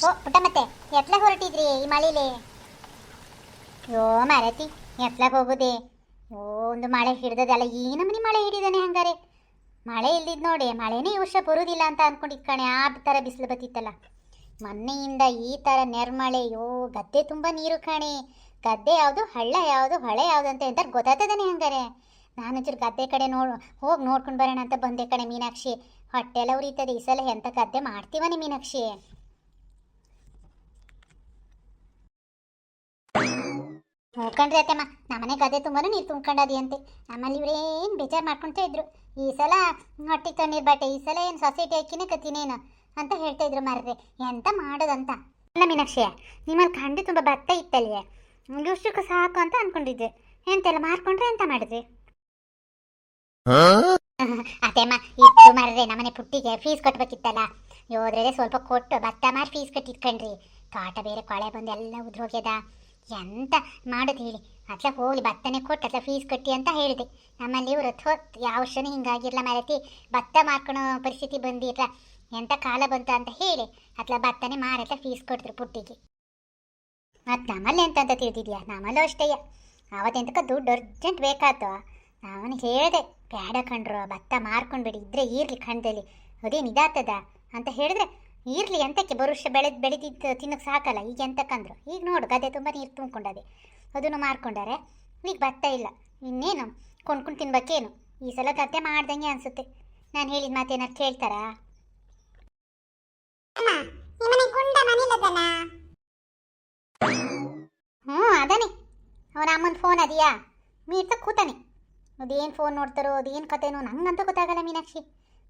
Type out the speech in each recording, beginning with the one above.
ಓ ಪುಟ್ಟಮ್ಮತ್ತೆ, ಎತ್ಲಾಗ ಹೊರಟಿದ್ರಿ ಈ ಮಳೀಲಿ? ಯೋ ಮಾರತಿ, ಎತ್ಲಾಗ ಹೋಗುದೆ? ಓ ಒಂದು ಮಳೆ ಹಿಡ್ದದಲ್ಲ, ಈ ನಮ್ಮನಿ ಮಳೆ ಹಿಡಿದಾನೆ ಹಂಗಾರೆ. ಮಳೆ ಇಲ್ದಿದ್ ನೋಡಿ, ಮಳೆನೇ ಈ ವರ್ಷ ಬರುವುದಿಲ್ಲ ಅಂತ ಅನ್ಕೊಂಡಿದ್ ಕಣೆ. ಆ ಥರ ಬಿಸಿಲು ಬತ್ತಿತ್ತಲ್ಲ ಮೊನ್ನೆಯಿಂದ, ಈ ಥರ ನೆರ್ಮಳೆ. ಯೋ ಗದ್ದೆ ತುಂಬ ನೀರು ಕಣೆ. ಗದ್ದೆ ಯಾವುದು, ಹಳ್ಳ ಯಾವುದು, ಹೊಳೆ ಯಾವುದು ಅಂತ ಎಂತ ಗೊತ್ತಾಗ್ತದಾನೆ ಹಂಗಾರೆ. ನಾನೊಂಚೂರು ಗದ್ದೆ ಕಡೆ ಹೋಗಿ ನೋಡ್ಕೊಂಡು ಬರೋಣ ಅಂತ ಬಂದೆ ಕಣೆ ಮೀನಾಕ್ಷಿ. ಹೊಟ್ಟೆಲ್ಲ ಉರಿತದೆ ಈ ಸಲ. ಎಂತ ಗದ್ದೆ ಮಾಡ್ತೀವನಿ ಮೀನಾಕ್ಷಿ? ನೋಡ್ಕೊಂಡ್ರಿ ಅತ್ತಮ್ಮ, ನಮ್ಮನೆ ಗದ್ದೆ ತುಂಬಾನು ನೀರು ತುಂಬ್ಕೊಂಡದಿ ಅಂತೆ. ನಮ್ಮಲ್ಲಿ ಇವ್ರೇನು ಬೇಜಾರು ಮಾಡ್ಕೊಳ್ತಾ ಇದ್ರು. ಈ ಸಲ ಹೊಟ್ಟೆ ತಣ್ಣೀರು ಬಾಟೆ, ಈ ಸಲ ಏನು ಸೊಸೈಟಿ ಹಾಕಿನೇ ಕತ್ತಿನೇನು ಅಂತ ಹೇಳ್ತಾ ಇದ್ರು ಮಾರ್ರೆ. ಎಂತ ಮಾಡೋದಂತ. ಅಲ್ಲ ಮೀನಾಕ್ಷಿಯ, ನಿಮ್ಮಲ್ಲಿ ಕಂಡು ತುಂಬ ಭತ್ತ ಇತ್ತಲ್ಲಿಯೇ, ಇಷ್ಟಕ್ಕೂ ಸಾಕು ಅಂತ ಅನ್ಕೊಂಡಿದ್ದೆ. ಎಂತೆಲ್ಲ ಮಾರ್ಕೊಂಡ್ರೆ ಎಂತ ಮಾಡಿದ್ರಿ? ಅದೇಮ್ಮ ಇತ್ತು ಮಾರ್ರೆ, ನಮ್ಮನೆ ಪುಟ್ಟಿಗೆ ಫೀಸ್ ಕಟ್ಬೇಕಿತ್ತಲ್ಲ. ಹೋದ್ರೆ ಸ್ವಲ್ಪ ಕೊಟ್ಟು ಭತ್ತ ಮಾರಿ ಫೀಸ್ ಕಟ್ಟಿಟ್ಕೊಂಡ್ರಿ. ತೋಟ ಬೇರೆ ಕೊಳೆ ಬಂದು ಎಲ್ಲ ಉದ್ರೋಗ್ಯದ. ಎಂತ ಮಾಡೋದು ಹೇಳಿ? ಅಟ್ಲ ಹೋಗಿ ಭತ್ತನೇ ಕೊಟ್ಟು ಅಟ್ಲ ಫೀಸ್ ಕಟ್ಟಿ ಅಂತ ಹೇಳಿದೆ. ನಮ್ಮಲ್ಲಿ ಇವರು ಯಾವ ವರ್ಷನೂ ಹಿಂಗಾಗಿರ್ಲ ಮಾರತಿ, ಭತ್ತ ಮಾರ್ಕೊಳೋ ಪರಿಸ್ಥಿತಿ ಬಂದಿರ್ಲ. ಎಂತ ಕಾಲ ಬಂತು ಅಂತ ಹೇಳಿ ಅಟ್ಲ ಭತ್ತನೇ ಮಾರತ್ಲ ಫೀಸ್ ಕೊಟ್ಟಿದ್ರು ಪುಟ್ಟಿಗೆ. ಮತ್ತು ನಮ್ಮಲ್ಲಿ ಎಂತಂತ ತಿಳಿದಿದ್ಯಾ? ನಮ್ಮಲ್ಲೂ ಅಷ್ಟೇಯ. ಅವತ್ತೆಂತಕ್ಕ ದುಡ್ಡು ಅರ್ಜೆಂಟ್ ಬೇಕಾಯ್ತು. ನಾನು ಹೇಳಿದೆ, ಬೇಡ ಕಂಡ್ರು, ಭತ್ತ ಮಾರ್ಕೊಂಡ್ಬಿಡಿ, ಇದ್ರೆ ಇರ್ಲಿ ಖಂಡದಲ್ಲಿ, ಅದೇನು ಇದಾಗ್ತದ ಅಂತ ಹೇಳಿದ್ರೆ, ಇರ್ಲಿ ಎಂತಕ್ಕೆ, ಬರುಷ ಬೆಳೆದಿದ್ದು ತಿನ್ನೋಕೆ ಸಾಕಲ್ಲ, ಈಗ ಎಂತಕ್ಕಂದ್ರು. ಈಗ ನೋಡು ಗದ್ದೆ ತುಂಬ ನೀರು ತುಂಬ್ಕೊಂಡದೆ, ಅದನ್ನು ಮಾರ್ಕೊಂಡಾರೆ. ಈಗ ಭತ್ತ ಇಲ್ಲ, ಇನ್ನೇನು ಕೊಂಡ್ಕೊಂಡು ತಿನ್ಬೇಕೇನು? ಈ ಸಲ ಗದ್ದೆ ಮಾಡ್ದಂಗೆ ಅನ್ಸುತ್ತೆ. ನಾನು ಹೇಳಿದ ಮಾತೇನಾರು ಕೇಳ್ತಾರಾ? ಅದಾನೆ, ಅವನ ಅಮ್ಮನ ಫೋನ್ ಅದೆಯಾ, ಮೀರ್ತ ಕೂತಾನೆ. ಅದೇನು ಫೋನ್ ನೋಡ್ತಾರೋ, ಅದೇನು ಕತೆನೋ ನಂಗಂತೂ ಗೊತ್ತಾಗಲ್ಲ ಮೀನಾಕ್ಷಿ.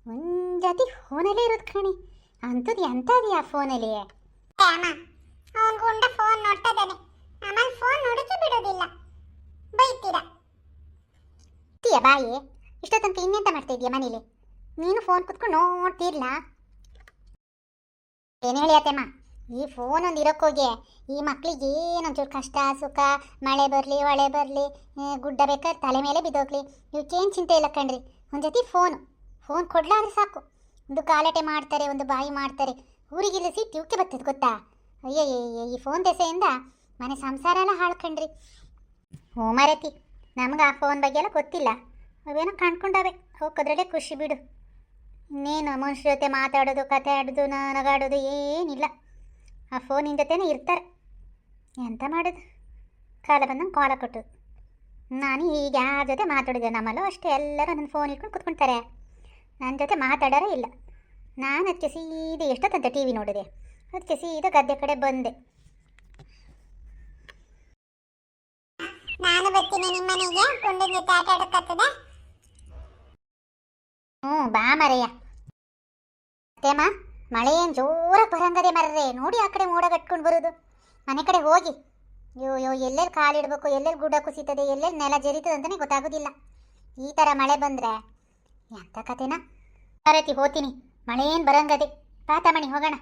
ಒಂದು ಜಾತಿ ಫೋನಲ್ಲೇ ಇರೋದು ಕಣಿ. ಅಂಥದ್ದು ಎಂತ ಅದೆಯಾ ಫೋನಲ್ಲಿ? ಅವನ ಗುಂಡ ಫೋನ್ ನೋಡ್ತಾ ಇದ್ದಾನೆ, ಆಮೇಲೆ ಫೋನ್ ನೋಡೋಕೆ ಬಿಡೋದಿಲ್ಲ, ಬೈತೀರಾ? ತೀಯ ಬಾಯಿ, ಇಷ್ಟೊತ್ತಂಕ ಇನ್ನೆಂತ ಮಾಡ್ತಾ ಇದೀಯ ಮನೇಲಿ? ನೀನು ಫೋನ್ ಕುತ್ಕೊಂಡು ನೋಡ್ತಿರ್ಲಾ? ಏನು ಹೇಳಿ ಅತ್ತಮ್ಮ, ಈ ಫೋನ್ ಒಂದು ಇರೋಕ್ಕೋಗಿ ಈ ಮಕ್ಳಿಗೆ ಏನೊಂಚೂರು ಕಷ್ಟ ಸುಖ, ಮಳೆ ಬರಲಿ ಹೊಳೆ ಬರಲಿ, ಗುಡ್ಡ ಬೇಕಾದ್ರೆ ತಲೆ ಮೇಲೆ ಬಿದ್ದೋಗ್ಲಿ, ಇವಕ್ಕೇನು ಚಿಂತೆ ಇಲ್ಲ ಕಣ್ರಿ. ಒಂದು ಜೊತೆ ಫೋನ್ ಕೊಡ್ಲಾ ಅಂದ್ರೆ ಸಾಕು, ಒಂದು ಕಾಲಟೆ ಮಾಡ್ತಾರೆ, ಒಂದು ಬಾಯಿ ಮಾಡ್ತಾರೆ. ಊರಿಗಿಲ್ಲ ಸಿಟ್ಟು ಇವಕ್ಕೆ ಬರ್ತದೆ ಗೊತ್ತಾ? ಅಯ್ಯಯ್ಯ, ಈ ಫೋನ್ ದೆಸೆಯಿಂದ ಮನೆ ಸಂಸಾರ ಎಲ್ಲ ಹಾಳ್ಕಂಡ್ರಿ. ಓ ಮಾರತಿ, ನಮ್ಗೆ ಆ ಫೋನ್ ಬಗ್ಗೆ ಎಲ್ಲ ಗೊತ್ತಿಲ್ಲ. ಅವೇನೋ ಕಂಡ್ಕೊಂಡವೆ, ಹೋಗೋದ್ರಲ್ಲೇ ಖುಷಿ ಬಿಡು. ಇನ್ನೇನು ಮನುಷ್ಯರ ಜೊತೆ ಮಾತಾಡೋದು, ಕತೆ ಆಡೋದು, ನಗಾಡೋದು ಏನಿಲ್ಲ. ಆ ಫೋನಿನ ಜೊತೆನೇ ಇರ್ತಾರೆ. ಎಂತ ಮಾಡೋದು, ಕಾಲ ಬಂದಂಗೆ ಕಾಲ ಕೊಟ್ಟೋದು. ನಾನು ಈಗ ಯಾರ ಜೊತೆ ಮಾತಾಡಿದೆ? ನಮ್ಮಲ್ಲೂ ಅಷ್ಟೇ, ಎಲ್ಲರೂ ನನ್ನ ಫೋನ್ ಇಟ್ಕೊಂಡು ಕುತ್ಕೊಳ್ತಾರೆ, ನನ್ನ ಜೊತೆ ಮಾತಾಡೋರೇ ಇಲ್ಲ. ನಾನು ಅದಕ್ಕೆ ಸೀದಾ ಎಷ್ಟೊತ್ತಂತ ಟಿ ವಿ ನೋಡಿದೆ, ಅದಕ್ಕೆ ಸೀದಾ ಗದ್ದೆ ಕಡೆ ಬಂದೆ. ನಾನು ಬರ್ತೀನಿ ನಿಮ್ಮ ಮನೆಗೆ, ಕುಂಡಿನ ಜೊತೆ ಆಟ ಆಡೋಕ್ಕಾಗ್ತದೆ? ಬಾ ಮರೆಯ. ಅತ್ತೇಮ್ಮ, ಮಳೆ ಏನು ಜೋರಾಗಿ ಬರಂಗದೆ ಮರ್ರೆ. ನೋಡಿ ಆ ಕಡೆ ಮೋಡ ಕಟ್ಕೊಂಡು ಬರೋದು. ಮನೆ ಕಡೆ ಹೋಗಿ. ಯೋ ಎಲ್ಲೆಲ್ಲಿ ಕಾಲಿಡಬೇಕು, ಎಲ್ಲೆಲ್ಲಿ ಗುಡ್ಡ ಕುಸಿತದೆ, ಎಲ್ಲೆಲ್ಲಿ ನೆಲ ಜರಿತದೆ ಅಂತಲೇ ಗೊತ್ತಾಗೋದಿಲ್ಲ. ಈ ಥರ ಮಳೆ ಬಂದರೆ ಎಂಥ ಕತೆನಾ? ಮರತಿ ಹೋಗ್ತೀನಿ, ಮಳೆ ಏನು ಬರಂಗದೆ. ಪಾತ ಮಣಿ ಹೋಗೋಣ.